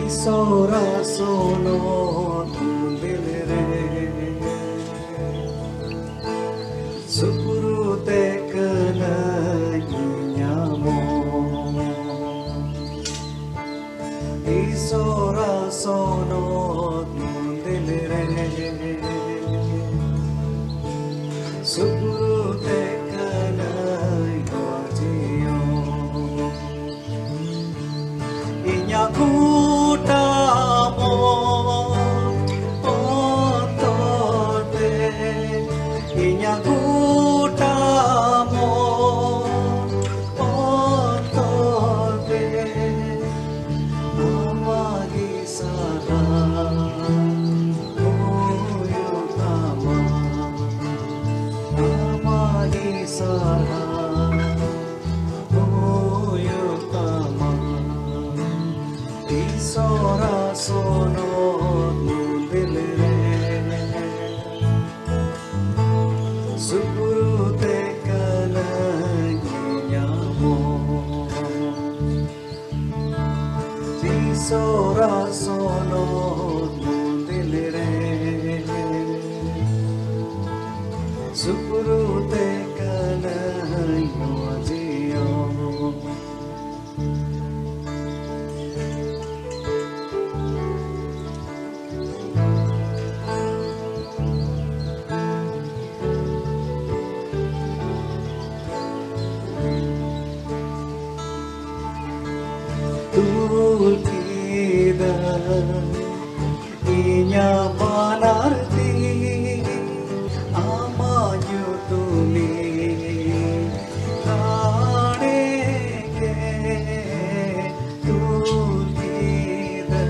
Isora sono tundilere Sukurute kena nyamo Isora sono tundilere Sukurute kena nyamo Inyaku Isora sono tundilere Sukurute kena nyamo Isora sono tundilere Sukurute kena nyamo Tulkida inya manarti amanyu tumi kadeke tulkida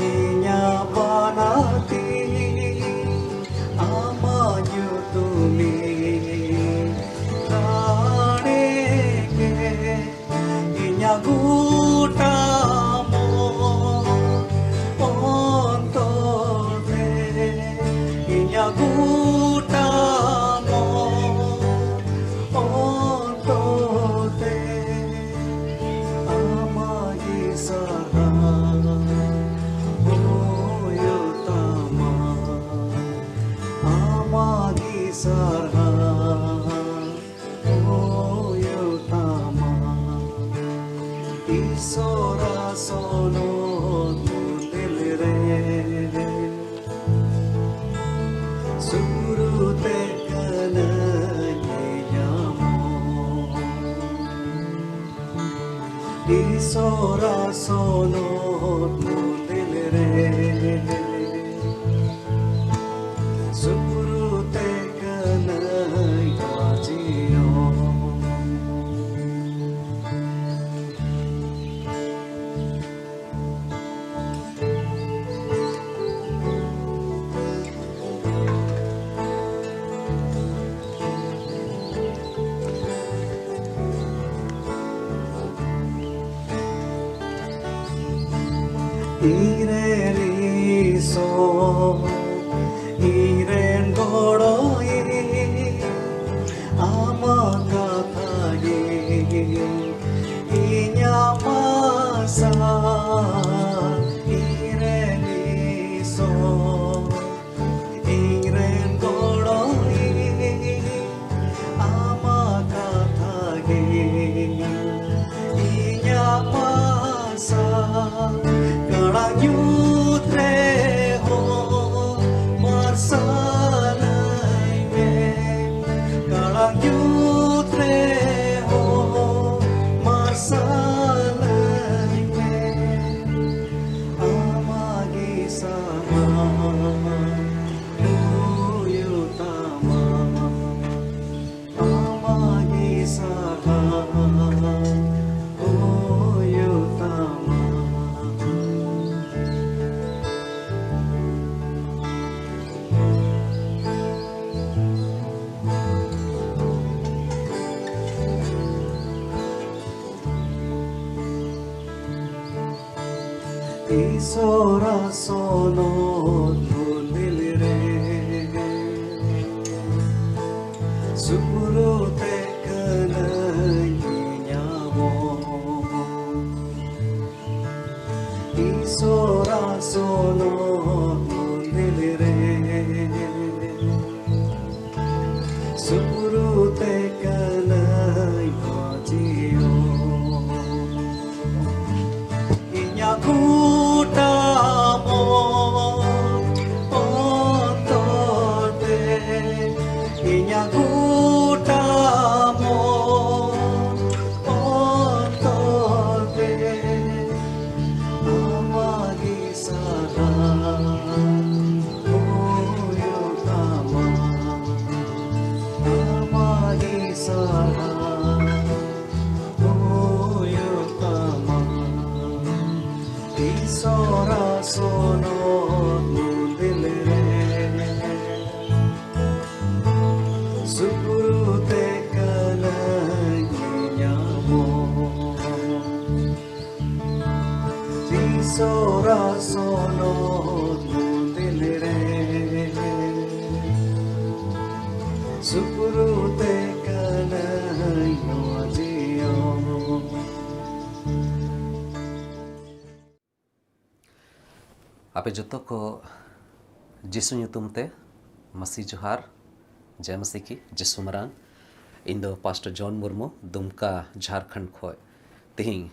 inya manarti amanyu tumi kadeke Gutamo ontode inya gutamo ontode amagi sara oyotama amagi sara Isora sono tundilere Sukurute kena nyamo Isora sono tundilere Sukurute kena nyamo Ireriso, iren godoi, amakathagi, inyamasa. Ireriso, iren godoi, amakathagi, inyamasa. Yutre ho marsalai me kalang yutre ho marsalai me amagi sama uyutama amagi sama uyutama Isora sono tundilere Sukurute kena nyamo Isora sono nilire Surute kanai wajio Inya kutamo otote Inya kutamo otote Amagi sara oyotama Amagi sara oyotama Isora sono nilire Surute kanai nyamo Isora sono nilire Surute kanai wajio आपे जतो को जिसु nyutum te masi johar jai masi ki jisu marang indo pastor John Murmu Dumka Jharkhand khoi tihing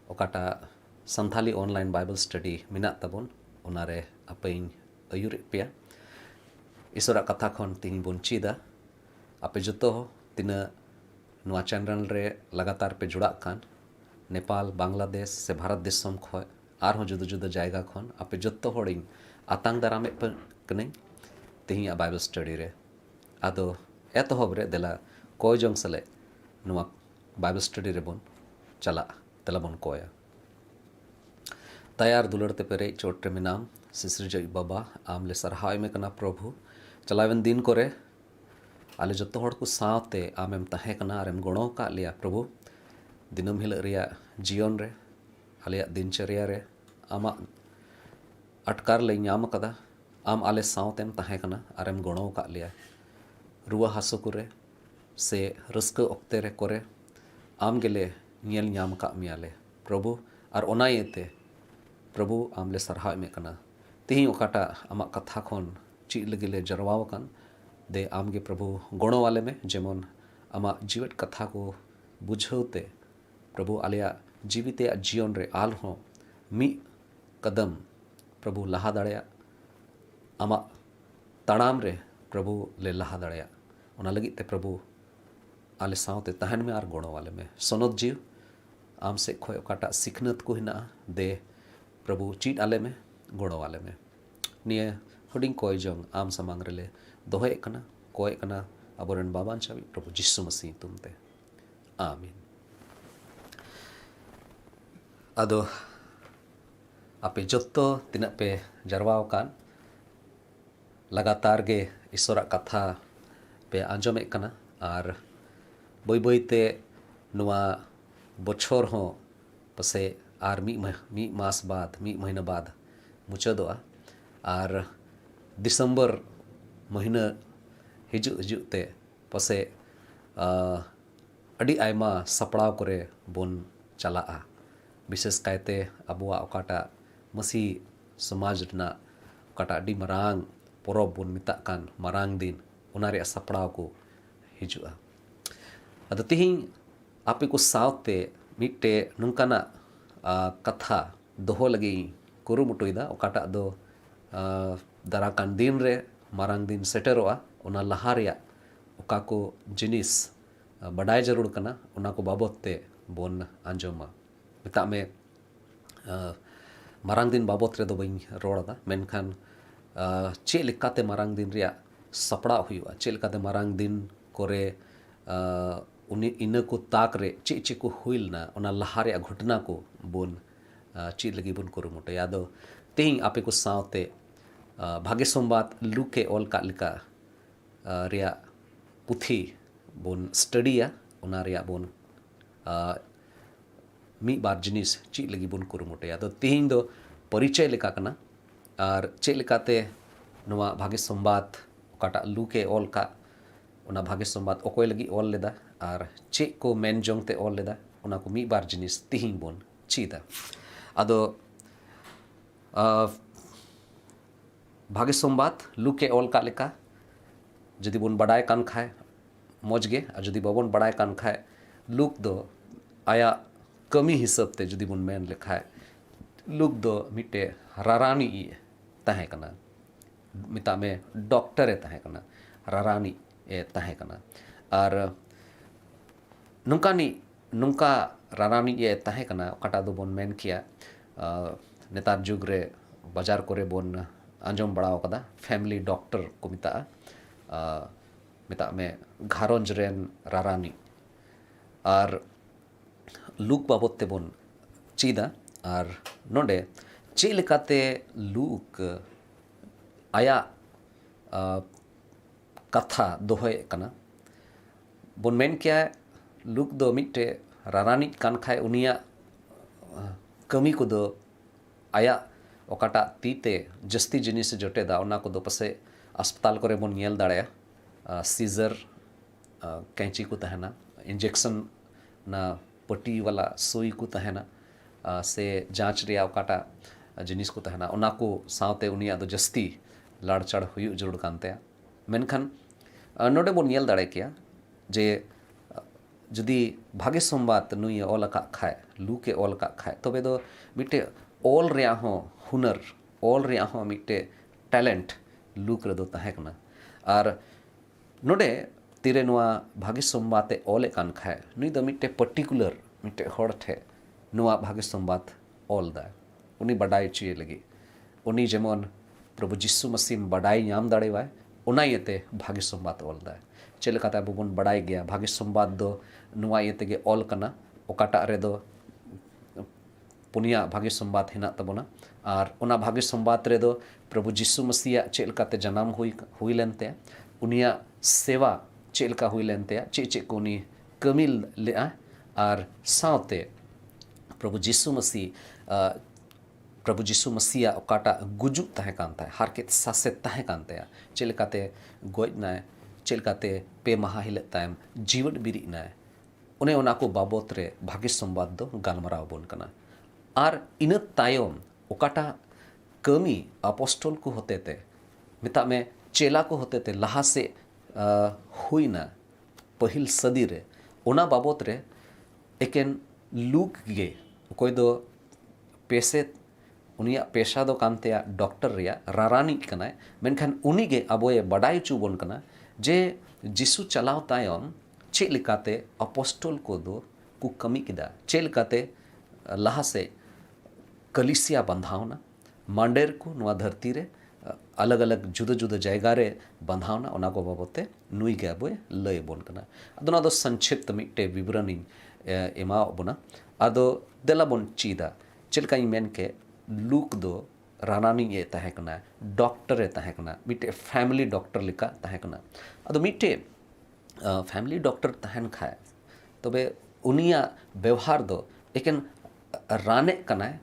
okata Santhali online Bible study minat tabon onare apein ayurik pia isora katha khon tihing bon chida ape joto tina nua channel re लगातार पे जुड़ा kan Nepal Bangladesh से भारत दिसम खो आरहों जुदा जुदा जायगा खन आपे जत्तो होड़िंग आतांग दारामे कने तिहिया बाइबल स्टडी रे आदो एतोहब रे देला कोय जंग सले नुआ बाइबल स्टडी रे बोन चला तेला बोन कोया तैयार दुलड़ते पेरे चोट्रे में नाम सिसरजय बाबा आमले सरहाय में कना प्रभु चलावन दिन करे आले जत्तो होड़ को सावते आमेम तहे कना आरेम गुणों का लिया प्रभु दिनम हिल रिया जीवन रे आलिया दिनचर्या रे आमा अटकार ले ᱧᱟᱢ कदा आम आले सावतेम तहे कना आरेम गुणों का लिया रुआ हासु करे से रस्क ओक्ते रे करे आम गेले ᱧᱮᱞ ᱧᱟᱢ का मियाले प्रभु और ओना येते प्रभु आमले सरहाय में कना तिही ओकाटा आमा कथा खन ची लगिले जरवाव कन दे आमगे प्रभु गुणों वाले में जेमन आमा जीवित कथा को बुझौते प्रभु आलिया जीविते जीवन रे आल हो मी कदम प्रभु लहा दाड़या आमा ताड़ाम रे प्रभु ले लहा दाड़या ओना लगी ते प्रभु आले सावते तहन में आर गुणों वाले में सोनत जीव आम से खोय काटा सिखनत को हिना दे प्रभु चीट आले में गुणों वाले में निये हुडिंग कोय जंग आम समांग रेले दोहे कना कोय कना अबोरन बाबान चाबी प्रभु जिस्सु मसीह तुमते आमीन अदो आपे जत्तो तिना पे जरवाव कान लगातार गे ईश्वरा कथा पे आंजमे कना आर बई बईते नुआ बछोर हो पसे आर मी मास बाद मी महीना बाद मुचादोआ आर दिसंबर महीना हिजुते पसे अड़ी आयमा सपड़ाव करे बोन चला विशेष कायते अबुआ ओकाटा मसी समाज रना ओकाटा अड़ी मरांग परब बोन मिता कान मरांग दिन उनारे सपड़ाव को हिजुआ अद तिहिंग आपे को सावते मिट्टे नुंकाना कथा दोहो लगी कुरुमुटुइदा ओकाटा दो दाराकान दिन रे मारांग दिन सेटेरोआ उना लहारिया ओका को जिनिस बडाय जरूर कना उना को बाबत ते बोन आंजोमा मिता में मारांग दिन बाबत रे दो बई रोड़ा मेनखान चे लिकाते मारांग दिन रिया सपड़ा हुआ चे लिकाते मारांग दिन कोरे उनी इन को ताक रे चे चे को हुइल ना उना लहारिया घटना को बोन ची लगी बोन कुरुमुटे यादो तेहिंग आपे को सावते भाग्य संबाद लुके ओल का लिका रिया पुथी बोन स्टडिया उना रिया बोन मी बार जिनिस ची लगी बोन कुरुमुटे यादो तेहिंग दो परिचय लिका कना और चे लिकाते नुआ भाग्य संबाद ओकाटा लुके ओल का उना भाग्य संबाद ओकोय लगी ओल लेदा और चे को मेन जोंगते ओल लेदा उना को मी बार जिनिस तिहिंग बोन चीदा अदो भागे संबाद लुके ऑल का लेका जदि बन बड़ाय कान खाए मौजगे और जदि बाबन बड़ाय कान खाए लुक दो आया कमी हिसाब ते जदि बन मेन लेखाए लुक दो मिटे रारानी तहे कना मिता में डॉक्टर तहे कना रारानी तहे कना और नुंका रारानी तहे कना काटा दो बन मेन किया नेतार जुग रे बाजार करे बन आंजम बड़ाव कदा फैमिली डॉक्टर को मिता में घारंज रेन रारानी और लुक बाबत ते बन चीदा और नोडे चे लेकाते लुक आया कथा दोहे कना बन मेन किया लुक दो मिट्टे रारानी कान खाए उनिया कमी को दो आया ओकाटा तीते जस्ती जिनिस जोटेदा ओना को दो पसे अस्पताल करे बन नेल दाड़ेया सीजर कैंची को तहना इंजेक्शन ना पट्टी वाला सुई को तहना से जांच रे ओकाटा जिनिस को तहना ओना को सावते उनिया दो जस्ती लाड़चाड़ हुई जरूर कानते मेनखान नोडे बन नेल दाड़े किया जे जदि भागे संबाद नुई ऑल का खाए लुके ऑल का खाए तबे दो मिट्टे ऑल रे हो हुनर ऑल रे हो मिट्टे टैलेंट लुक रे दो तहे कना और नोडे तीरे नुआ भागे संबाद ऑल कान खाए नुई दो मिट्टे पर्टिकुलर मिट्टे हड़ ठे नुआ भागे संबाद ऑल दा उनी बडाई चुए लगी उनी जेमन प्रभु जिसु मसीह बडाई नाम दाड़े वाय उना येते भागे संबाद ऑल दा चेलकाता बबन बडाई गया भागे संबाद दो नुआ येते गे ऑल कना ओकाटा रे दो पुनिया भागे संबाद हेना तबना और उना भागे संबाद रे दो प्रभु जिसु मसीह चेलकाते जन्म हुई लेनते उनिया सेवा चेलका हुई लेनते चे को उनी कमिल लेआ और सावते प्रभु जिसु मसीह ओकाटा गुजु तहे कानता हारकेत सासे तहे कानते चेलकाते गोजनाय चेलकाते पे महा हिले तायम जीवन बिरी नाय उन्हें उना को बाबत रे भागे संबाद दो गालमराव बन कना और इन तायम ओकाटा कमी अपोस्टल को होते थे मिता में चेला को होते थे लहा से हुई ना पहिल सदी रे उना बाबत रे एकेन लुक गे कोई दो पेशे उनिया पेशा दो कानते डॉक्टर रिया रारानी कना मेनखान उनी गे अबोए बडाई चुबन कना जे जिसु चलाव तायम चे लेकाते अपोस्टल को दो कु कमी किदा चे लेकाते लहा से कलिसिया बंधावना मांडेर को नुआ धरती रे अलग अलग जुदा जुदा जायगा रे बंधावना ओना को बाबते नुई गे अबोए लय बन कना अदोना दो संक्षिप्त मिट्टे विवरणी एमा बना अदो देला बन चीदा चेलका मेन के लुक दो रानानी ये तहे कना डॉक्टर ये तहे कना मिट्टे फैमिली डॉक्टर लिका तहे कना अदो मिट्टे फैमिली डॉक्टर तहन खाए तबे उनिया व्यवहार दो एकेन राने कना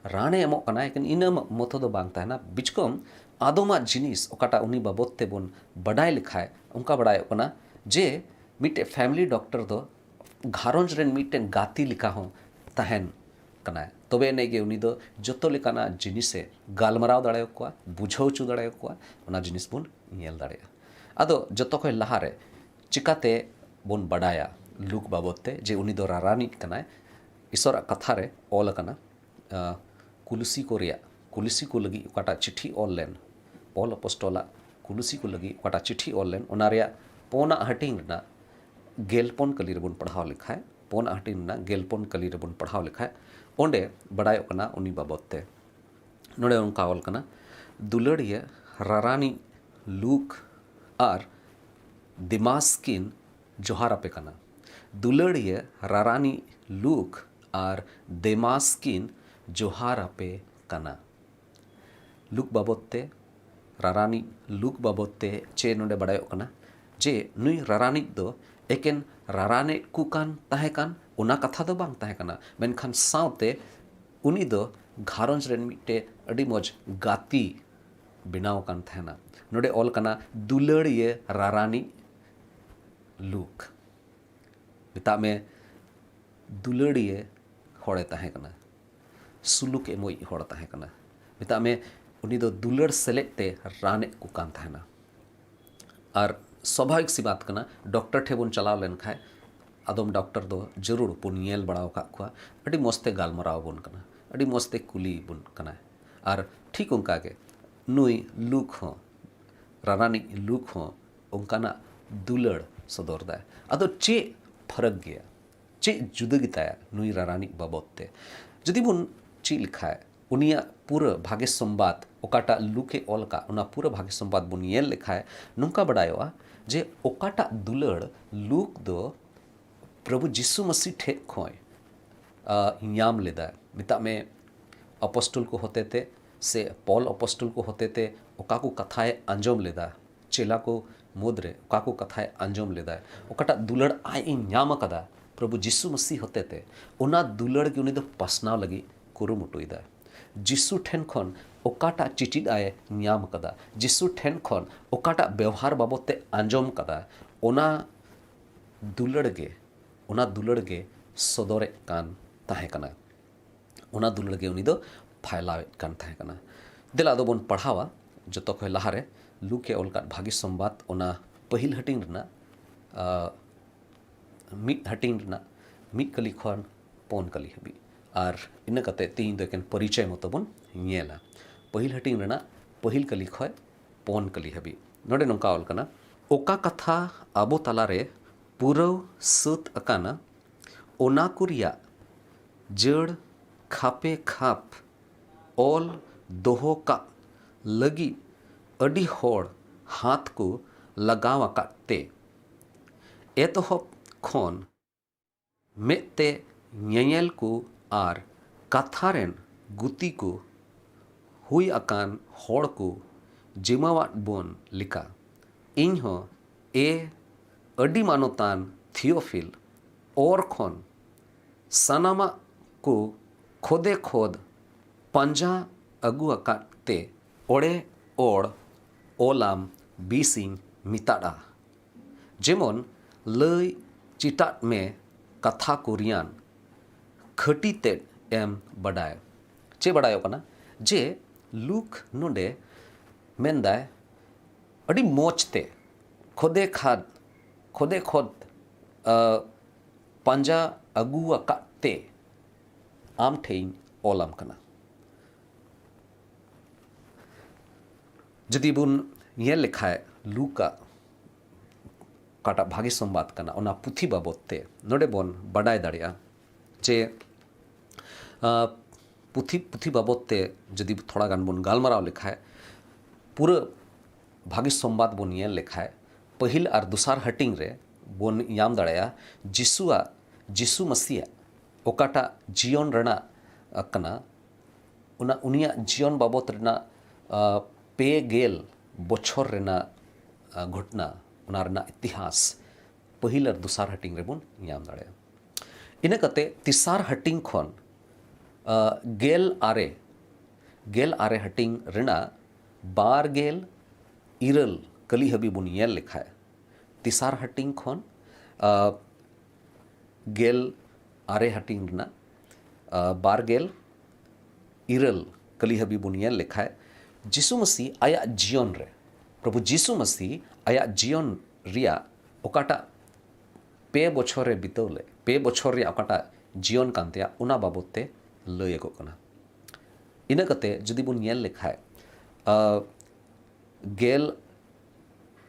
राने एमो कना एकेन इन मतो दो बांग तहना बिचकम आदोमा जिनिस ओकाटा उनी बाबते बन बडाय लिखाए उनका बडाय कना जे मिट्टे फैमिली डॉक्टर दो घारंज रेन मिट्टे गाती लिखा हो तहन कना तबे नेगे उनी दो जतो लेकाना जिनिसे गालमराव दाड़े को बुझाव चु दाड़े को ओना जिनिस बन नेल दाड़े आदो जतो खय लहारे चिकाते बन बडाया लुक बाबते जे उनी दो रारानी कना ईश्वर कथा रे ऑल कना कुलसी को रिया कुलसी को लगी ओकाटा चिट्ठी ऑल लेन ऑल अपोस्टोला कुलसी को लगी ओकाटा चिट्ठी ऑल लेन ओना रिया पोना हटिंग ना गेलपोन कली रे बन पढ़ाव लिखाए पोना हटिंग ना गेलपोन कली रे बन पढ़ाव लिखाए ओंडे बडाय कना उनी बाबते नोडे उनका ऑल कना दुलड़िया रारानी लुक और दिमास्किन जोहारापे कना दुलड़िया रारानी लुक और देमास्किन जोहारापे कना लुक बाबते रारानी लुक बाबते चे नोडे बडाय कना जे नुई रारानी दो एकेन राराने कुकान तहे कान उना कथा दो बांग तहे कना मेनखान सावते उनी दो घारंज रेन मिट्टे अडी मौज गाती बिनाव कान तहेना नोडे ऑल कना दुलड़िए रारानी लुक मिता में दुलड़िए हड़े तहे कना सुलुक एमोई हड़ तहे कना ᱢᱮᱛᱟᱜ ᱢᱮ ᱩᱱᱤ ᱫᱚ ᱫᱩᱞᱟᱹᱲ ᱥᱮᱞᱮᱫ ᱛᱮ ᱨᱟᱱᱮᱫ ᱠᱚ ᱠᱟᱱ ᱛᱟᱦᱮᱱᱟ ᱟᱨ स्वाभाविक सी बात करना डॉक्टर ठे बन चलाव लेन खाए आदम डॉक्टर दो जरूर बन नेल बड़ाव का कुआ अड़ी मस्ते गालमराव बन कना अड़ी मस्ते कुली बन कना और ठीक उनका के नुई लुक हो रारानी लुक हो उनकाना दुलड़ सदर दा अदो चे फरक गया चे जुदा गिताया नुई रारानी बाबते जदि बन ची लिखाए उनिया पूरा भाग्य संवाद ओकाटा लुके ओलका उना पूरा भाग्य संवाद बन नेल लिखाए नुका बड़ायोआ जे ओकाटा दुलड़ लुक दो प्रभु जिसु मसीह ठेक खोय याम लेदा मिता में अपोस्टल को होते थे से पॉल अपोस्टल को होते थे ओका को कथाए अंजोम लेदा चेला को मुद्रे ओका को कथाए अंजोम लेदा ओकाटा दुलड़ आई याम कदा प्रभु जिसु मसीह होते थे उना दुलड़ के उनी दो पसनाव लगी कुरुमुटुइदा जिसु ठेन खन ओकाटा चिचिद आए न्याम कदा जिसु ठेन खन ओकाटा व्यवहार बाबते आंजोम कदा ओना दुलड़ गे सदरे कान ताहे कना ओना दुलड़ गे उनी दो फैलावे कान ताहे कना दिला दो बन पढ़ावा जतो खय लहारे लुके ओलका भागी संवाद ओना पहिल हटिंग रना मिट हटिंग रना मिट कली खन पौन कली हबी और इन कते तीन दो एकेन परिचय मतो बन नेला पहिल हटिंग रना पहिल कली खय पौन कली हबी नोडे नोंका ओल कना ओका कथा आबो तालारे पुरव सुत अकाना ओना कुरिया जड़ खापे खाप ओल दोहो का लगी अडी होड़ हाथ को लगावा काते एतोहब खन मेते ᱧᱮᱧᱮᱞ को आर कथारेन गुती को हुई अकान होड़ को जिमावाट बोन लिका इन हो ए अडी मानोतान थियोफिल और खन सनामा को खोदे खोद पंजा अगु अकाते ओड़े ओड़ ओलाम बीसिंग मिताड़ा जेमन लय चिटाट में कथा कुरियान खटी तेड एम बडाय चे बडायो कना जे लुक नोडे मेंदाय अडी मोचते खोदे खोद पंजा अगुआ काते आम ठेइन ओलाम कना जदि बुन ये लिखाए लुका काटा भागी संवाद कना ओना पुथी बाबते नोडे बोन बडाय दाड़िया जे पुथी बाबते जदि थोड़ा गान बोन गालमाराव लिखाए पूरा भागी संवाद बोन ये लिखाए पहिल और दुसार हटिंग रे बोन याम दाड़ाया जिसु मसीह ओकाटा जीवन रना कना उना उनिया जीवन बाबत रना पे गेल बछर रेना घटना उना रना इतिहास पहिल और दुसार हटिंग रे बोन याम दाड़ाया इना कते तिसार हटिंग खन गेल आरे हटिंग रेना बार गेल इरल कली हबी बुन येल लिखाए तिसार हटिंग खन गेल आरे हटिंग रेना बार गेल इरल कली हबी बुन येल लिखाए जिसु मसीह आया जीवन रे प्रभु जिसु मसीह आया जीवन रिया ओकाटा पे बछर रे बितौले पे बछर रे ओकाटा जीवन कांतिया उना बाबते लयगो कना इना कते जदि बुन येल लिखाए गेल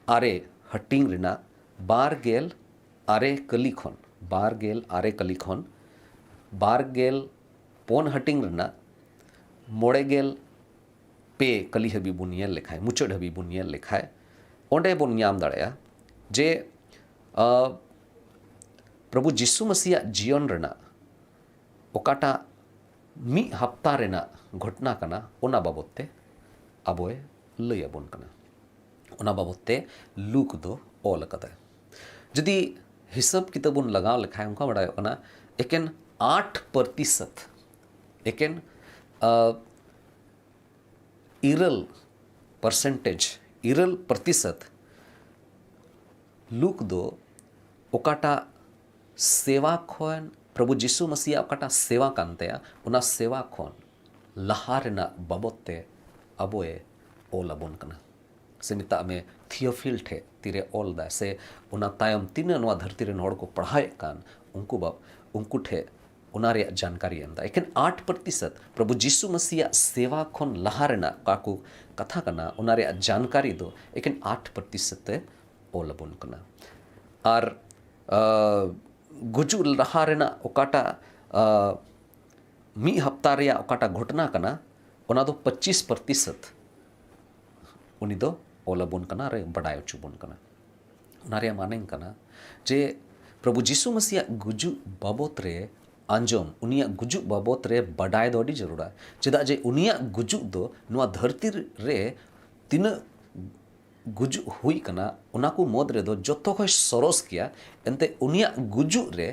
आरे हटिंग रेना बार गेल आरे कली खन बार गेल पोन हटिंग रेना मोड़े गेल पे कली हबी बुन येल लिखाए मुचड़ हबी बुन येल लिखाए ओंडे बुन याम दाड़ाया जे प्रभु जिसु मसीह जीवन रेना ओकाटा मी हफ्ता रेना घटना कना ओना बाबते आबोए लयबन कना ओना बाबते लुक दो ओल कदा जदि हिसाब किताब बन लगाव लिखाए उनका बड़ा कना एकेन 8% एकेन इरल प्रतिशत लुक दो ओकाटा सेवा खन प्रभु जिसु मसीह ओकाटा सेवा कानतेया उना सेवा खन ᱞᱟᱦᱟ ᱨᱮᱱᱟᱜ ᱵᱟᱵᱚᱫ ᱛᱮ ᱟᱵᱚᱭ ᱚᱞ ᱟᱵᱚᱱ ᱠᱟᱱᱟ ᱥᱮ ᱢᱮᱛᱟᱜ ᱢᱮ ᱛᱷᱤयोᱯᱷᱤᱞ ᱴᱷᱮᱡ ᱛᱤᱨᱮ ᱚᱞ ᱫᱟ ᱥᱮ ᱚᱱᱟ ᱛᱟᱭᱚᱢ ᱛᱤᱱᱟᱹᱜ ᱱᱚᱣᱟ ᱫᱷᱟᱹᱨᱛᱤ ᱨᱮᱱ ᱦᱚᱲ को पढ़ाएत कान उनको ठे ᱚᱱᱟ ᱨᱮᱭᱟᱜ जानकारी एम दा एकेन 8% प्रभु जीसु मसीह सेवा खन लहा रेना काकू कथा कना ओना रेयाग जानकारी दो एकेन 8% ते ऑल अबोन कना और गुजु लहा रेना ओकाटा मी हफ्ता रेया ओकाटा घटना कना ओना दो 25% उनी दो ऑल अबोन कना रे बडाय चुबोन कना ओना रेया माने कना जे प्रभु जीसु मसीह गुजु बाबत रे आंजोम उनिया गुजुक बाबत रे बडाय दो अडी जरूरा चेदा जे उनिया गुजुक दो नुआ धरती रे तीन गुजुक हुई कना उना को मोद रे दो जोतो खय सरस किया एनते उनिया गुजुक रे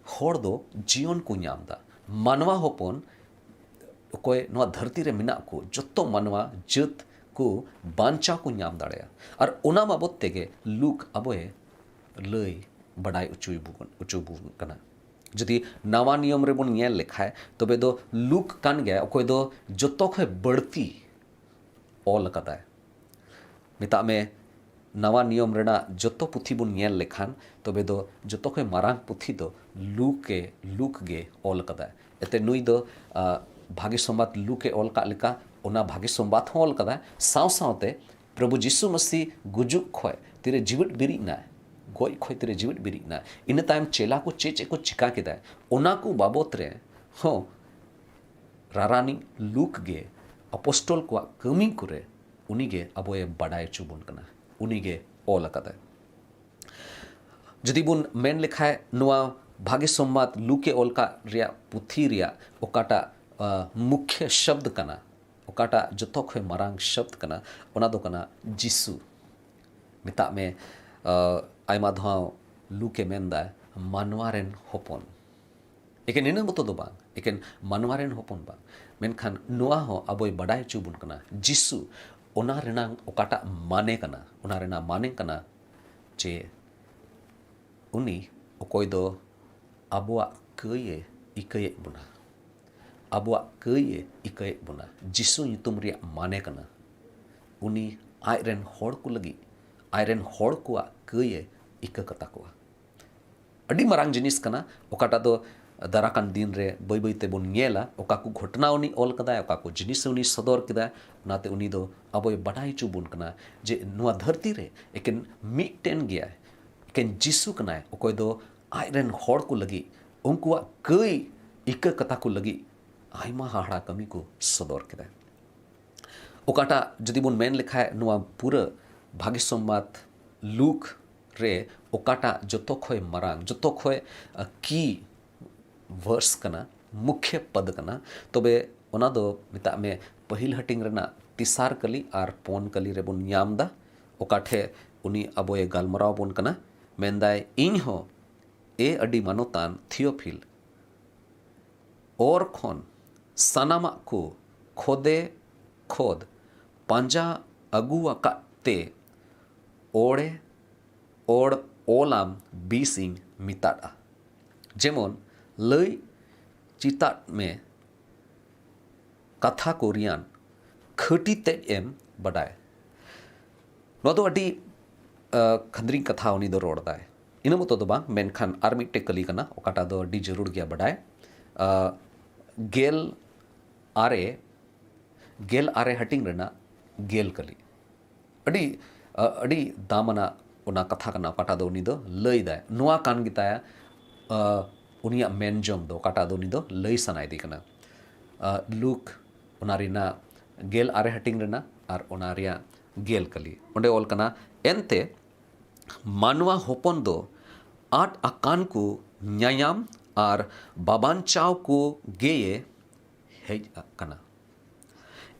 होड़ दो जीवन को ᱧᱟᱢ दा मानवा होपन कोय नुआ धरती रे मिना को जोतो मानवा जत को बांचा को ᱧᱟᱢ दाड़या और उना बाबत तेगे लूक अबोए लय बडाय उचुबुन कना जदि नवा नियम रे बन नेल लेखाय तबे दो लूक कान गया अकोय दो जोतो खय बड़ती ऑल कदाय मिता में नवा नियम रेना जोतो पुथी बन नेल लेखान तबे दो जोतो खय मारांग पुथी दो लूक गे ऑल कदाय एते नुई दो भाग्य संबाद लूके ऑल का लेका ओना भाग्य संबाद हो ऑल कदाय साव सावते प्रभु जीसु मसीह गुजुक खय तिरे जीवित बिरी ना गोय खोय तेरे जीवित बिरी ना इन तायम चेला को चे को चिका केदा ओना को बाबत रे हो रारानी लूक गे अपोस्टल को कमी करे उनी गे अबोए बडाय चुबुन कना उनी गे ऑल कदा जदि बुन मेन लेखाय नुआ भाग्य संवाद लूके ऑल का रिया पुथी रिया ओकाटा मुख्य शब्द कना ओकाटा जतो खय मारांग शब्द कना ओना दो कना जीसु मिता में आयमा धाव लूके मेंदा मानवारेन होपन एकेन इन मतो दो बांग एकेन मानवारेन होपन बांग मेनखान नुआ हो अबोय बडाय चुबुन कना जीसु ओना रेनांग ओकाटा माने कना जे उनी ओकोय दो अबोआ कये इकये बुना जीसु नितुम रिया माने कना उनी आयरेन होड़ को लगी आयरेन होड़ को कये इका कता को अडी मरांग जिनिस कना ओकाटा दो दाराकान दिन रे बई बईते बोन नेला ओका को घटना उनी ऑल कदा ओका को जिनिस उनी सदर किदा नाते उनी दो अबोय बडाई चुबुन कना जे नुआ धरती रे एकेन मिटेन गया एकेन जीसु कना ओकोय दो आयरेन होड़ को लगी उनकुआ कई इका कता को लगी आयमा हाड़ा कमी को सदर किदा ओकाटा जदि बोन मेन लेखाय नुआ पूरा भाग्य संवाद लूक रे ओकाटा जोतो खोय मारांग जोतो खोय की वर्स कना मुख्य पद कना तबे ओना दो मिता में पहिल हटिंग रेना तिसार कली आर पोन कली रे बोन ᱧᱟᱢदा ओकाठे उनी अबोय गालमराव बोन कना मेंदाय इन हो ए अडी मानोतान थियोफिल और खन सनामा को खोद पांजा अगुआ काते ओड़े ओड़ ओलाम बीसिंग मिताड़ा जेमन लय चिता में कथा को रियान खटी तेज एम बडाय नो दो अडी खंद्री कथा उनी दो रोड़दाय इन मतो दो बांग मेनखान आर मिट्टे कली कना ओकाटा दो अडी जरूर गया बडाय गेल आरे हटिंग रेना गेल कली अडी दामना उना कथा कना ओकाटा दो उनी दो लय दाय नुआ कान गिताया उनिया मेन जोम दो ओकाटा दो उनी दो लय सनाय दी कना लूक उना रिना गेल आरे हटिंग रेना आर उना रिया गेल कली ओंडे ऑल कना एनते मानवा होपन दो आठ अकान को न्यायाम आर बाबांचाव को गेये हेज कना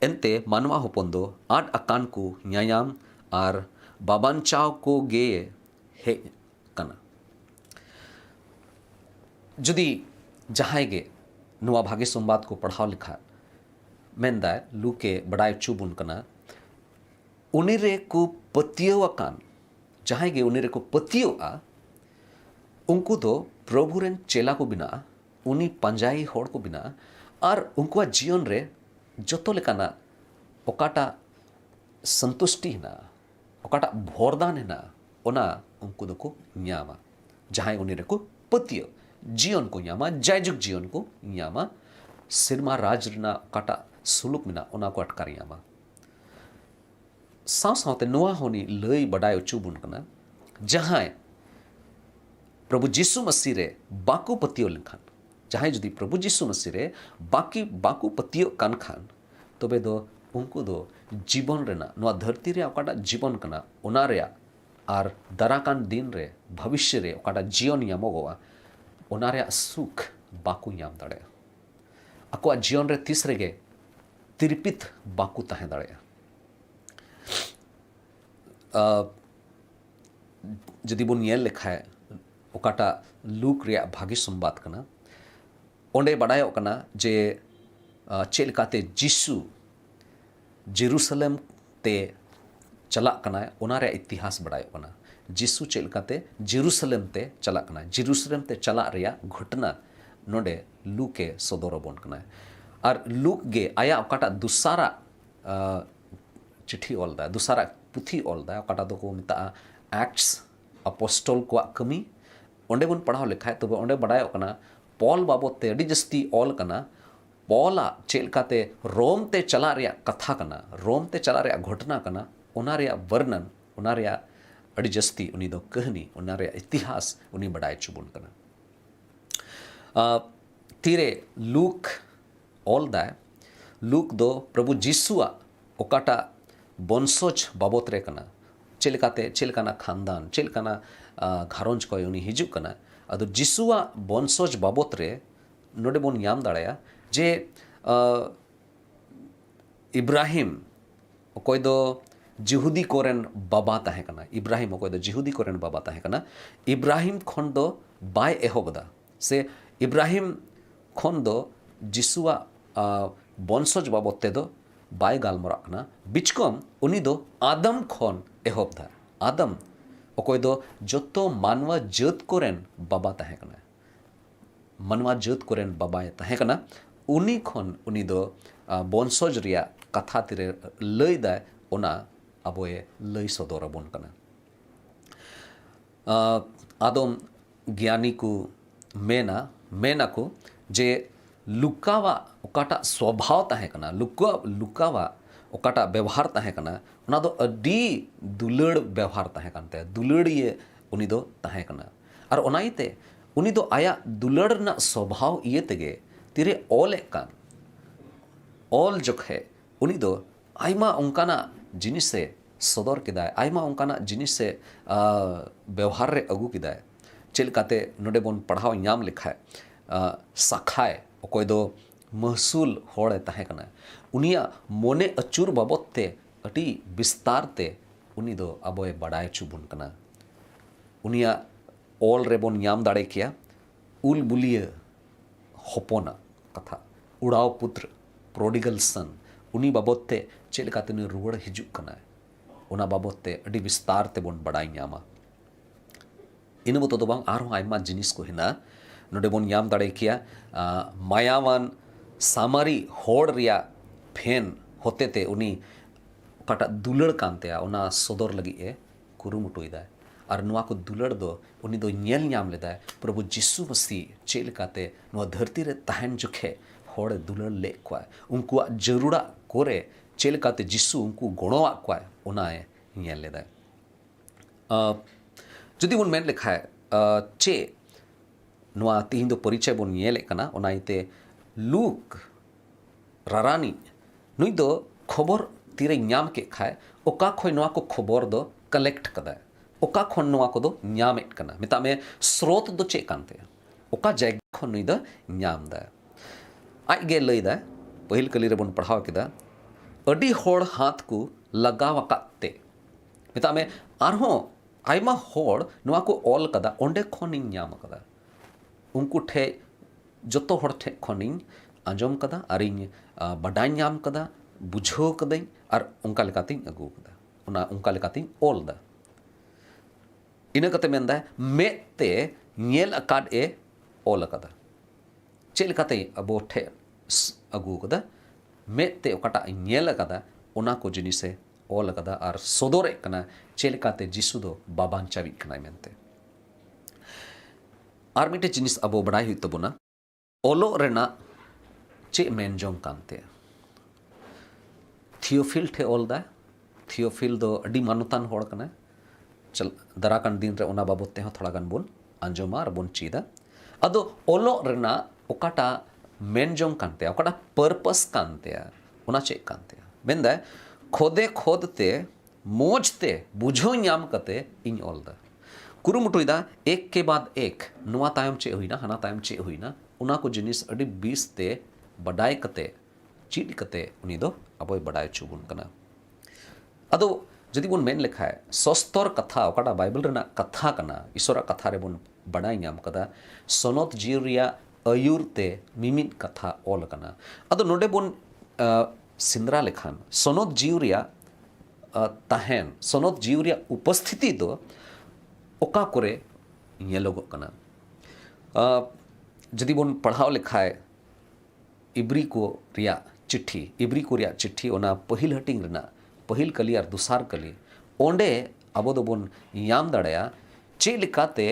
एनते मानवा होपन दो आठ अकान को न्यायाम आर बाबांचाव को गेये हेज कना जुदी जहां गे नुआ भाग्य संवाद को पढ़ाव लिखा मेंदा लूके बडाय चुबुन कना उनिरे को पतियवाकान जहां गे उनिरे को पतियोआ उनको दो प्रभु रेन चेला को बिना उनी पंजाई होड़ को बिना और उनको जीवन रे जोतो लेकाना ओकाटा संतुष्टि हेना ओकाटा भोरदान हेना ओना उनको दो को न्यामा जहां उन्हें रखो पतियो जीवन को न्यामा जायजुग जीवन को न्यामा सिरमा राज रना ओकाटा सुलुक मिना ओना को अटकार न्यामा साव सावते नोआ होनी लई बडाय उचुबुन कना जहां प्रभु जीसु मसीह रे बाकु पतियो लेखान जहां जुदी प्रभु जीसु मसीह रे बाकु पतियो कान खान तबे दो उनको दो जीवन रेना नोआ धरती रे ओकाटा जीवन कना ओना रे आर दाराकान दिन रे भविष्य रे ओकाटा जीवन यामोगोआ ओना रे सुख बाकु याम दाड़े अको जीवन रे तीसरे गे तिरपित बाकु ताहे दाड़े जदि बन येल लेखाय ओकाटा लूक रे भागी संबाद कना ओंडे बडायो कना जे चेलकाते जिसु जेरूसलेम ते चला कना ओना रे इतिहास बडायो कना जिसु चेलकाते जेरूसलेम ते चला कना जेरूसलेम ते चला रेया घटना नोडे लूके सदोर बोन कना और लूक गे आया ओकाटा दुसारा चिट्ठी ओलदा दुसारा पुथी ओलदा ओकाटा दो को मिता एक्ट्स अपोस्टल को कमी ओंडे बन पढ़ाव लेखाय तबे ओंडे बडायो कना पॉल बाबत ते अडी जस्ती ऑल कना पॉला चेलकाते रोम ते चला रेया कथा कना रोम ते चला रेया घटना कना ओना रेया वर्णन ओना रेया अडी जस्ती उनी दो कहानी ओना रेया इतिहास उनी बडाय चुबुन कना तीरे लूक ऑल दा लूक दो प्रभु जीसुआ ओकाटा बंसोज बाबत रे कना चेलकाना खानदान चेलकाना घारोंज को उनी हिजु कना अदो जिसुआ बंसोज बाबत रे नोडे बोन याम दाड़ाया जे इब्राहिम अकोय दो जिहुदी कोरेन बाबा ताहे कना इब्राहिम अकोय दो जिहुदी कोरेन बाबा ताहे कना इब्राहिम खन दो बाय एहोबदा से इब्राहिम खन दो जिसुआ बंसोज बाबत ते दो बाय गालमरा कना बिचकम उनी दो आदम खन एहोबदा आदम अकोय दो जोतो मानवा जत कोरेन बाबा ताहे कना मानवा जत कोरेन बाबा ताहे कना उनी खन उनी दो बंसोज रिया कथा तिरे लई दा ओना अबोए लई सदोर बोन कना आदम ज्ञानी को मेना को जे लुकावा ओकाटा स्वभाव ताहे कना लुकावा ओकाटा व्यवहार ताहे कना ओना दो अडी दुलड़ व्यवहार ताहे कानते दुलड़िए उनी दो ताहे कना और ओनाइते उनी दो आया दुलड़ ना स्वभाव इये तेगे तिरे ऑल कान ऑल जोखे उनी दो आइमा उनकाना जिनिस से सदर किदाय आइमा उनकाना जिनिस से व्यवहार रे अगु किदाय चेलकाते नोडे बोन पढ़ाव याम लिखाय साखाय अकोय दो महसूल होड़े ताहे कना उनिया मोने अचूर बाबत ते अटी विस्तार ते उनी दो अबोय बडाय चुबुन कना उनिया ऑल रे बोन याम दाड़े किया उल बुलिया होपोना कथा उड़ाव पुत्र प्रोडिगल सन उनी बाबत ते चेलकाते ने रुवड़ हिजुक कना उना बाबत ते अडी विस्तार ते बोन बडाय न्यामा इन बतो दो बांग आरो आइमा जिनिस को हिना नोडे बोन याम दाड़े किया मायावान सामारी होड़ रिया फेन होते ते उनी ओकाटा दुलड़ कानते ओना सदर लगी ए कुरुमुटुई दा और नुआ को दुलड़ दो उनी दो नेल न्याम लेदा प्रभु जीसु मसीह चेलकाते नुआ धरती रे ताहन जुखे होड़ दुलड़ ले क्वा उनको जरूरा कोरे चेलकाते जीसु उनको गुणवा क्वा ओना ए नेल लेदा जदि उन मेन लिखा है चे नुआ तीन दो परिचय बोन नेल कना ओनाइते लूक रारानी नुई दो खबर तीरे न्याम के खाए ओका खोय नुआ को खबर दो कलेक्ट कदा ओका खन नुआ को दो न्याम एट कना मिता में स्रोत दो चे कानते ओका जैग खन नुई दो न्याम दा आज गे लई दा पहिल कली रे बोन पढ़ाव किदा अडी होड़ हाथ को लगावकाते मिता में आरहो आइमा होड़ नुआ को ऑल कदा ओंडे खनिन न्याम कदा उनको ठे जोतो होड़ ठे खनिन आंजम कदा आरिन बडाय न्याम कदा बुझो कदाई और उनका लेकातिन अगू कदा उना उनका लेकातिन ऑल दा इन कते मेंदा मेते नेल अकाड ए ऑल कदा चेल कते अबो ठे अगू कदा मेते ओकाटा नेल कदा ओना को जिनिसे ओल कदा और सोदोरे कना चेलकाते जिसु दो बाबान चाबी कना मेनते और मिटे जिनिस अबो बड़ाई हुई तबुना ओलो रेना चे मेनजोंग कांते थियोफिल ठे ओल दा थियोफिल दो अडी मानुतान होड़ कना चल दराकान दिन रे ओना बाबत ते थोड़ा गान बोन अंजोमा और बोन चीदा अदो ओलो रेना ओकाटा मेनजोंग कांते ओकाटा पर्पस कांते ओना चे कांते मेंदा खोदे खोदते मोजते बुझो ᱧᱟᱢ कते इन ओल दा कुरुमुटुइदा एक के बाद एक नुआ तायम चे हुईना हना तायम चे हुईना उना को जिनिस अडी 20 ते बडाय कते चीड कते उनी दो अबोय बडाय चुबुन कना अदो जदि बोन मेन लेखा है सस्तर कथा ओकाटा बाइबल रेना कथा कना ईश्वरा कथा रे बोन बडाय ᱧᱟᱢ कदा सोनोत जिरिया अयुर ते मिमिन कथा ओल कना अदो नोडे बोन सिंद्रा लेखान सोनोत जिरिया ताहेन सोनोत जिरिया उपस्थिति दो ओका करे ñelogo कना जदि बोन पढ़ाव लेखाय इब्री को रिया चिट्ठी ओना पहिल हटिंग रेना पहिल कली और दुसार कली ओंडे अबो दो बोन याम दाड़या चे लेकाते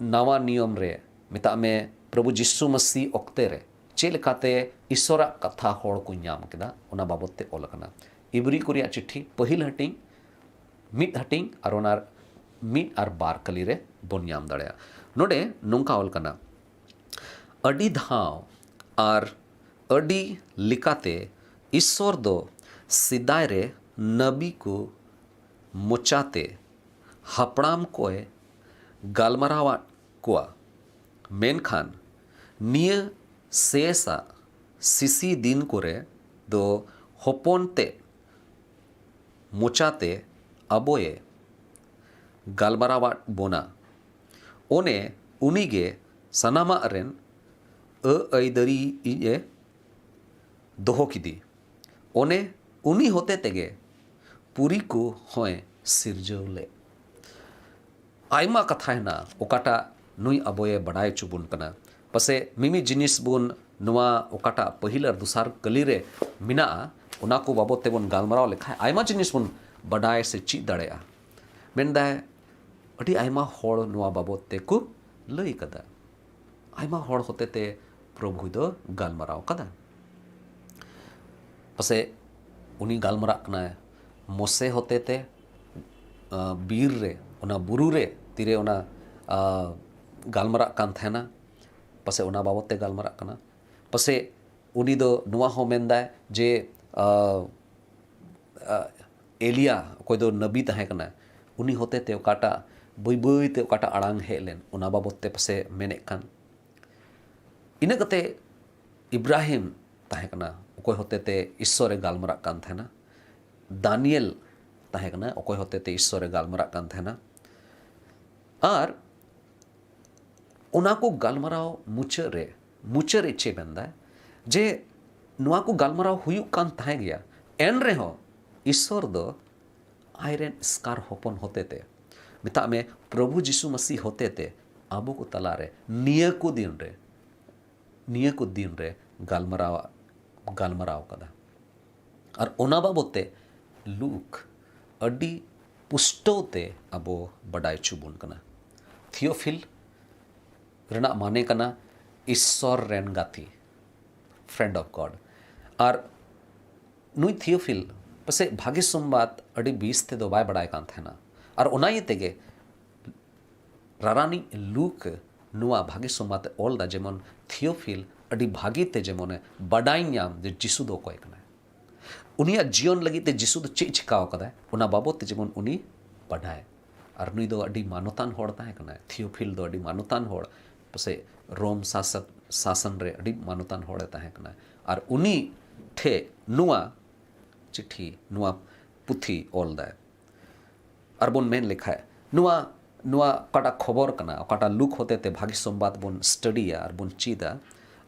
नवा नियम रे मिता में प्रभु जिसु मसीह ओक्ते रे चे लेकाते ईश्वरा कथा होड़ को याम केदा ओना बाबते ओल कना इब्री को रिया चिट्ठी पहिल हटिंग मिट हटिंग और ओनार मिट और बार कली रे बोन याम दाड़या नोडे नोंका ओल कना अडी धाव और अडी लिकाते ईश्वर दो सिदाय रे नबी को मोचाते हपड़ाम कोए गालमरावा कोआ मेनखान निय सेसा सिसी दिन कोरे दो होपोनते मोचाते अबोये गालमरावा बोना ओने उनीगे सनामा रेन अयदरी इए दोहो किदी ओने उनी होते तेगे पुरी को होए सिरजौले आयमा कथा है ना ओकाटा नुई अबोये बड़ाय चुबुन कना पसे मिमी जिनिस बुन नुआ ओकाटा पहिल और दुसार कली रे मिना ओना को बाबते बोन गालमराव लेखा आयमा जिनिस बुन बड़ाय से ची दड़ेया मेनदा अडी आयमा होड़ नुआ बाबते को लई कदा आयमा होड़ होते ते प्रभु दो गालमराव कदा पसे उनी गालमरा कना मोसे होते ते बीर रे ओना बुरु रे तीरे ओना गालमरा कान थेना पसे ओना बाबते गालमरा कना पसे उनी दो नुआ हो मेंदा जे एलिया कोई दो नबी तहे कना उनी होते ते ओकाटा बई बई ते ओकाटा आड़ांग हेलेन ओना बाबते पसे मेने कान इना कते इब्राहिम तहे कना ओकोय होते ते ईश्वरे गालमरा कान थेना दानियल तहे कना ओकोय होते ते ईश्वरे गालमरा कान थेना और ओना को गालमराव मुचरे चे बंदा जे नुआ को गालमराव हुयु कान तहे गया एन रे हो ईश्वर दो आयरन स्कार होपन होते ते मिता में प्रभु जिसु मसीह होते ते आबो को तलारे निय को दिन रे गालमराव कदा और ओना बाबते लूक अडी पुष्टोते अबो बडाय चुबुन कना थियोफिल रेना माने कना ईश्वर रेन गाथी फ्रेंड ऑफ गॉड और नुई थियोफिल पसे भाग्य संबाद अडी 20 ते दो बाय बडाय कान थेना और ओना ये तेगे रारानी लूक नुआ भाग्य संबाद ओल दा जेमन थियोफिल अडी भागी ते जेमोने बडाई ᱧᱟᱢ जे जिसु दो कोय कना उनिया जीवन लगी ते जिसु दो चे चिकाव कदा ओना बाबत ते जेमन उनी बडाय और नुई दो अडी मानोतान होड़ ताहे कना थियोफिल दो अडी मानोतान होड़ पसे रोम शासन रे अडी मानोतान होड़े ताहे कना और उनी ठे नुआ चिट्ठी नुआ पुथी ओल दा और बोन मेन लिखा है नुआ काटा खबर कना काटा लुक होते ते भाग्य संबाद बोन स्टडिया और बोन चीदा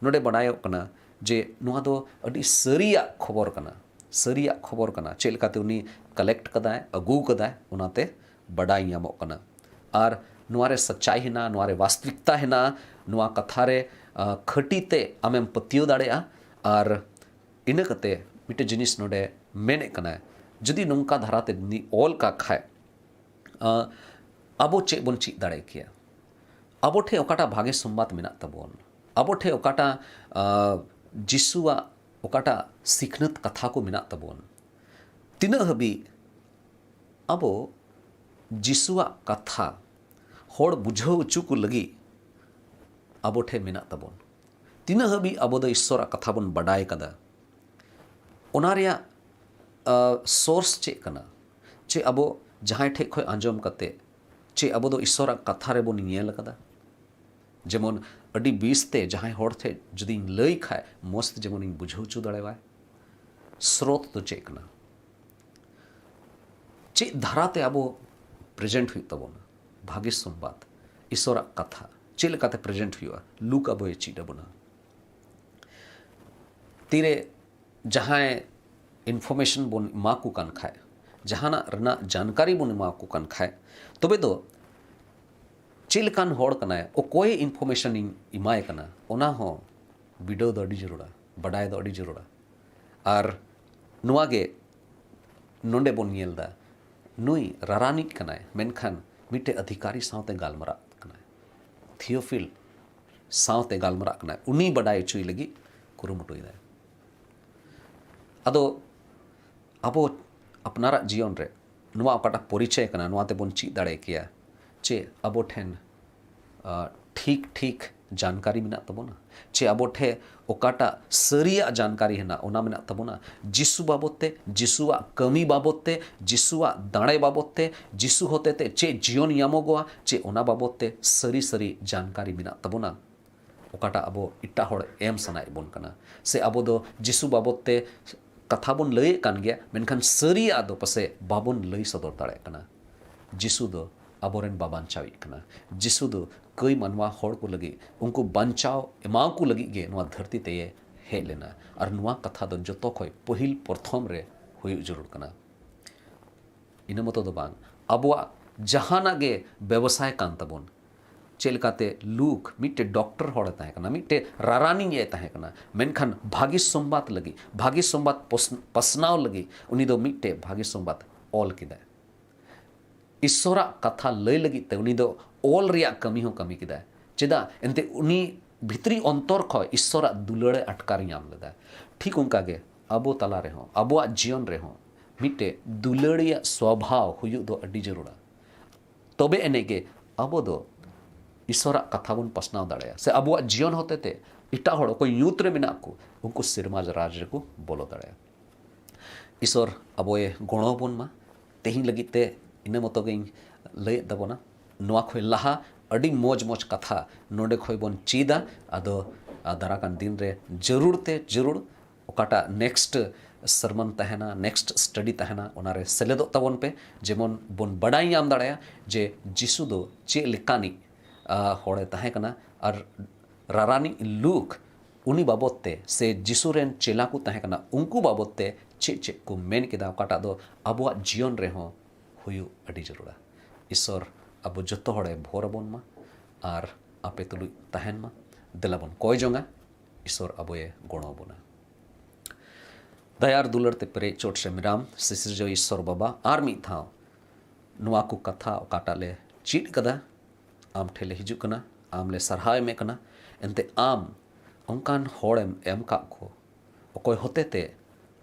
नोडे बनायो कना जे नुआ दो अडी सरिया खबर कना चेलकाते उनी कलेक्ट कदाय अगू कदाय उनाते बडाई ᱧᱟᱢᱚᱜ कना और नुआरे सच्चाई हेना नुआरे वास्तविकता हेना नुआ कथारे खटीते आमेम पतियो दाड़ेया और इन कते मिटे जिनिस नोडे मेने कना जदि नौका धाराते नि ऑल का खाए अबो चे बन ची दाड़े किया अबो ठे ओकाटा भागे संबाद मेना तबोन अबो ठे ओकाटा जिसुआ ओकाटा सिखनत कथा को मेना तबोन तीना हबी अबो जिसुआ कथा होड़ बुझाव उचु को लगी अबो ठे मेना तबोन तीना हबी अबो दो ईश्वर कथा बन बडाय कदा ओना रेया सोर्स चे कना चे अबो जहां ठे खय आंजम कते चे अबो दो ईश्वर कथा रे बन नेल कदा जेमन अडी बीसते जहां होड़ थे जदि लई खाए मस्त जेमन इन बुझाव उचु दड़ेवाय स्रोत तो चे कना चे धाराते अबो प्रेजेंट हुई तबोना भाग्य संबाद ईश्वर कथा चे लेकाते प्रेजेंट हुआ लूक अबो चीड बना तीरे जहां इन्फॉर्मेशन बन माकू कान खाए जहाना रना जानकारी बन माकू कान खाए तबे दो चेलकान होड़ कनाय ओ कोई इन्फॉर्मेशन इमाय कना ओना हो वीडियो दो अडी जरूरा बडाय दो अडी जरूरा और नुआ गे नोंडे बन नेलदा नुई रारानिक कनाय मेनखान मिटे अधिकारी सावते गालमरा कनाय थियोफिल सावते गालमरा कनाय उनी बडाय चुई लगी कुरुमुटुइदा अदो अबो अपनारा जीवन रे नुआ ओकाटा परिचय कना नुआते बन ची दाड़े किया चे अबो ठेन ठीक ठीक जानकारी मेना तबोना चे अबो ठे ओकाटा सरिया जानकारी हेना ओना मेना तबोना जिसु बाबोते जिसुआ कमी बाबोते जिसुआ दाड़े बाबोते जिसु होते ते चे जीवन यामोगोआ चे ओना बाबोते सरी सरी जानकारी मेना तबोना ओकाटा अबो इट्टा होड़ एम सनाय बोन कना से अबो दो जिसु बाबोते कथा बोन लय कान गया मेनखान सरिया दो पसे बाबोन लय सदर दाड़े कना जिसु दो अबोरेन बाबांचावी कना जिसु दो कई मनवा होड़ को लगी उनको बंचाव एमाव को लगी गे नुआ धरती ते ये हे लेना और नुआ कथा दो जतो खय पहिल प्रथम रे हुई जरूर कना इन मतो दो बांग अबुआ जहाना गे व्यवसाय कान तबोन चेलकाते लूक मिटे डॉक्टर होड़ ताहे कना मिटे रारानी ये ताहे कना मेनखान भागी संबाद लगी भागी संबाद पसनाव लगी उनी दो मिटे भागी संबाद ऑल किदा ईश्वरा कथा लय लगी ते उनी दो ऑल रिया कमी हो कमी किदा चेदा एनते उनी भितरी अंतर खय ईश्वरा दुलड़े अटकार नाम लेदा ठीक उनका गे अबो तला रे हो अबोआ जीवन रे हो मिटे दुलड़िया स्वभाव हुयु दो अडी जरूरा तबे एने गे अबो दो ईश्वरा कथा बन पसनाव दाड़े से अबुआ जीवन होते ते इटा होड़ कोई यूथ रे मेना को उनको सिरमाज राज को बोलो दाड़े ईश्वर अबोए गणो बन मा तेही लगित ते इन मतो गे लय दबोना नोआ खय लहा अडी मोज मोज कथा नोडे खय बन चीदा अदो दाराकान दिन रे जरूर ते जरूर ओकाटा नेक्स्ट सरमन तहना नेक्स्ट स्टडी तहना ओनारे सेलेदो तबन पे जेमन बन बडाई नाम दाड़े जे जिसु दो चे लेकानी होड़े ताहे कना और रारानी लूक उनी बाबोते से जिसुरेन चेला को ताहे कना उनको बाबोते चे चे को मेन केदा ओकाटा दो अबुआ जीवन रे हो हुयु अडी जरूरा ईश्वर अबो जतो होड़े भोरबोन मा और आपे तुलु ताहेन मा देलाबोन कोय जोंगा ईश्वर अबोए गणो बोना दयार दुलरते पेरे चोट से मिराम सिसिरजो ईश्वर बाबा आर मी था नुआ को कथा ओकाटा ले चीट कदा आम ठेले हिजुक कना आम ले सरहाय में कना एनते आम onkan horem em ka ko okoy hote te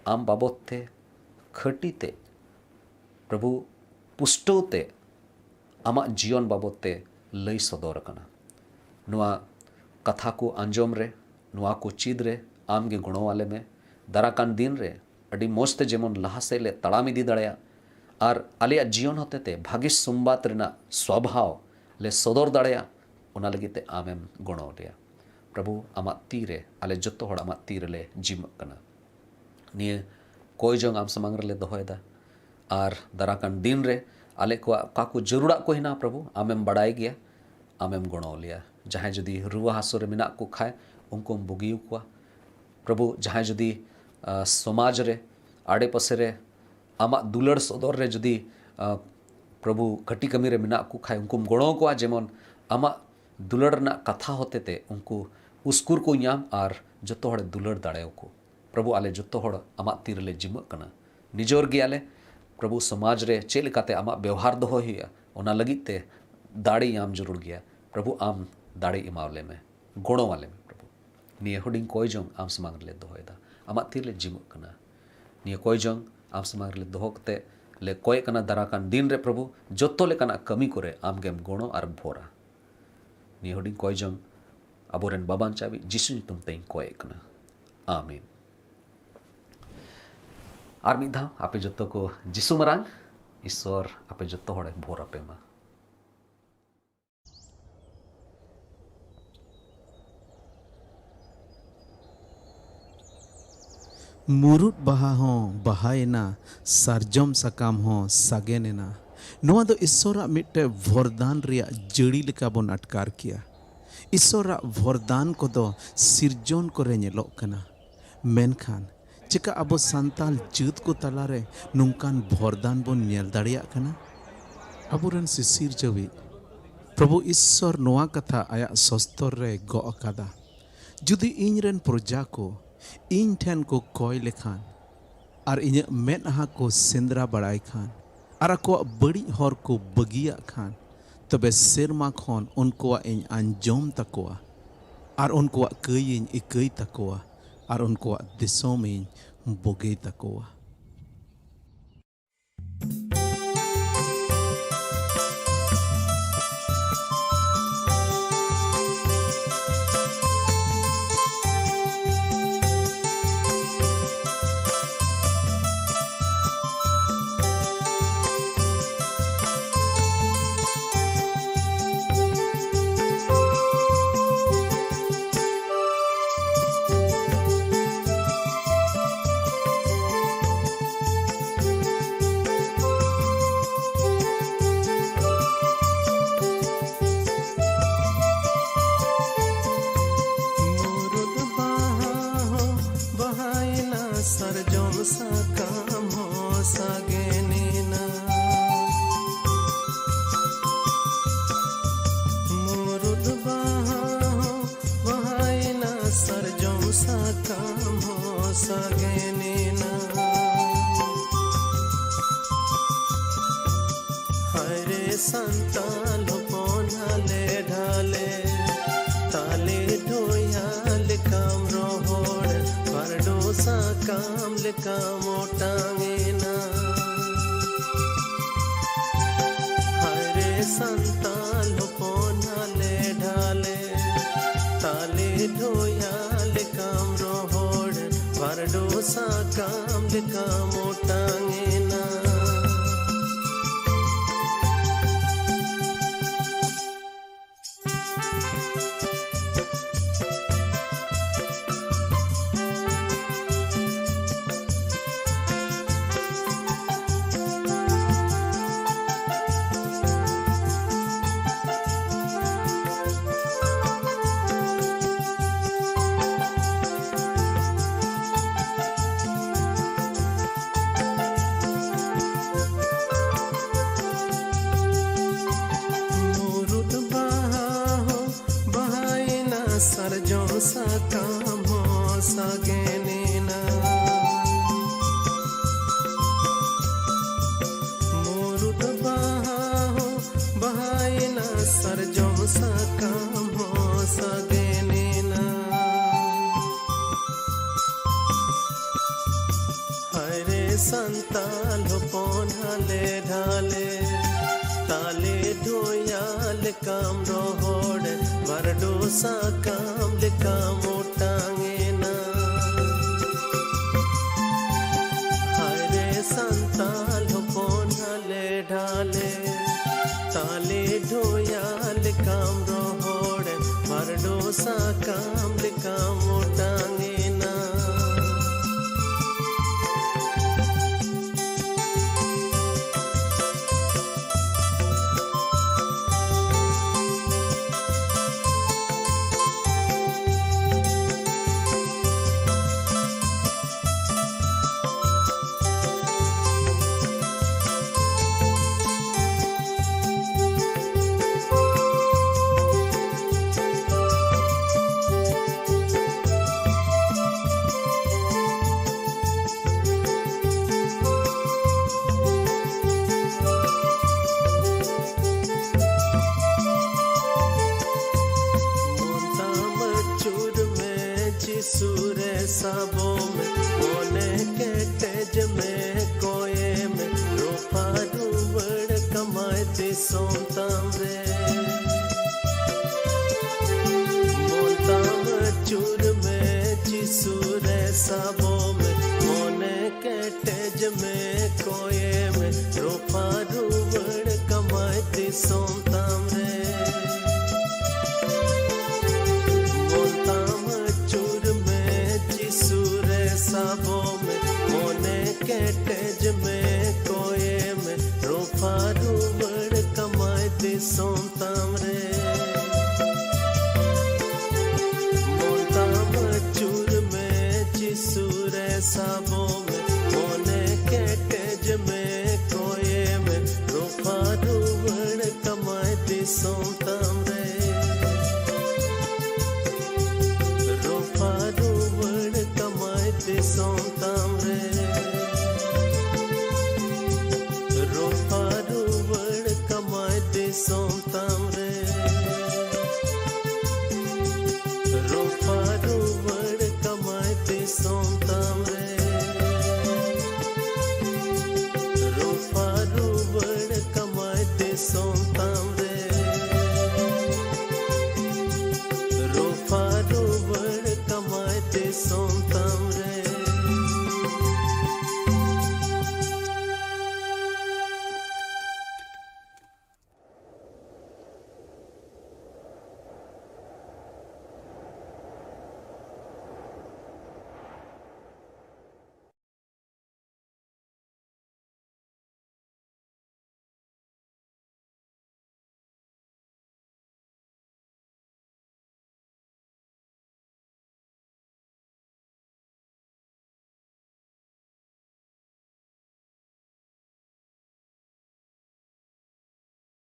am babot te khati te प्रभु पुष्टो ते आमा जीवन बाबत ते लई सदर कना नुआ कथा को अंजोम रे नुआ को चीद रे आम गे गुणों वाले में दराकान दिन रे अडी मोस्त जेमन लहा से ले तड़ामी दी दड़या और आलिया जीवन होते ते भागी सुम्बात रेना स्वभाव ले सदर दड़या उना लगी ते आमेम गुणों लिया प्रभु आमा तीरे आले जत्तो हड़ आमा तीर ले जिम कना निये कोई जोंग आम समंग ले दोहोयदा और दराकान दिन रे आले को काकू जरूरा को हिना प्रभु आमेम बड़ाई गया आमेम गुणों लिया जहाँ जदि रुआ हासो रे मिना को खाए उनको बुगियु को प्रभु जहाँ जदि समाज रे आड़े पसे रे आमा दुलड़ सदर रे जदि प्रभु घटी कमी रे मिना को खाए उनको गुणों को जेमन आमा दुलड़ ना कथा होते ते उनको उस्कुर को याम और जोतो हड़ दुलड़ दाड़े को प्रभु आले जोतो हड़ आमा तीरले जिम कना निजोर गियाले प्रभु समाज रे चेल काते आमा व्यवहार दो हुआ ओना लगित ते दाड़े आम जरूर गया प्रभु आम दाड़े इमावले में गोड़ो वाले में प्रभु निये हुडिंग कोई जोंग आम समांग ले दोहोयदा आमा तीरले जिम कना निये कोई जोंग आम समांग ले दोहकते ले कोई कना दाराकान दिन रे प्रभु जोतो ले कना कमी करे आम गेम गोड़ो आर भोरा निये हुडिंग कोई जोंग अबोरेन बाबान चाबी जिसु तुम तें कोई कना आमीन आर मिधा आपे जोतो को जिसु मरांग ईश्वर आपे जोतो हड़े भोर आपे मा मुरुद बाहा हों बाहायना सारजम साकाम हों सागेनेना नोआ दो ईश्वरा मिट्टे वरदान रिया जड़ी लेका बोन अटकार किया ईश्वरा वरदान को दो सिरजोन को रे नेलोक कना मेनखान चिका अबो संताल जुत को तलारे नुंकान वरदान बोन नेल दाड़िया कना अबोरन सिसिर जवी प्रभु ईश्वर नोआ कथा आया सस्तर रे गो अकादा जुदी इनरेन प्रजा को इन ठेन को कोय लेखान और इन मेदहा को सेंद्रा बड़ाई खान और अको बड़ी हर को बगिया खान तबे सेरमा खन उनको इन अंजोम तकोआ और उनको कई इन इकई तकोआ और उनको दिसोम इन बोगे तकोआ संताल पोनाले ढाले ताले ढोयाल काम रोहोड़ परडो सा काम ले काम ओटांगेना हरे संताल पोनाले ढाले ताले ढोयाल काम रोहोड़ परडो सा काम ले काम ओटांगेना सरजों सा काम हो सगेना मोरुद बहाओ बहाइना सरजों सा काम हो सगेना हरे संताल पोनाले ढाले ताले ढोयाल काम रोहोड़ बरडो सा काम ले काम ओटांगेना हरे संताल पोनाले ढाले ताले ढोयाल काम रोहोड़ बरडो सा काम ले काम ओटांगेना में कोये में रूपा रूवण कमाती सोमताम रे मोताम चूर में जिसूरे साबो में मोने के तेज में कोये में रूपा रूवण कमाती सोमताम रे मोताम चूर में जिसूरे साबो में मोने के तेज में कोये में रूपा रूवण कमाती सोमताम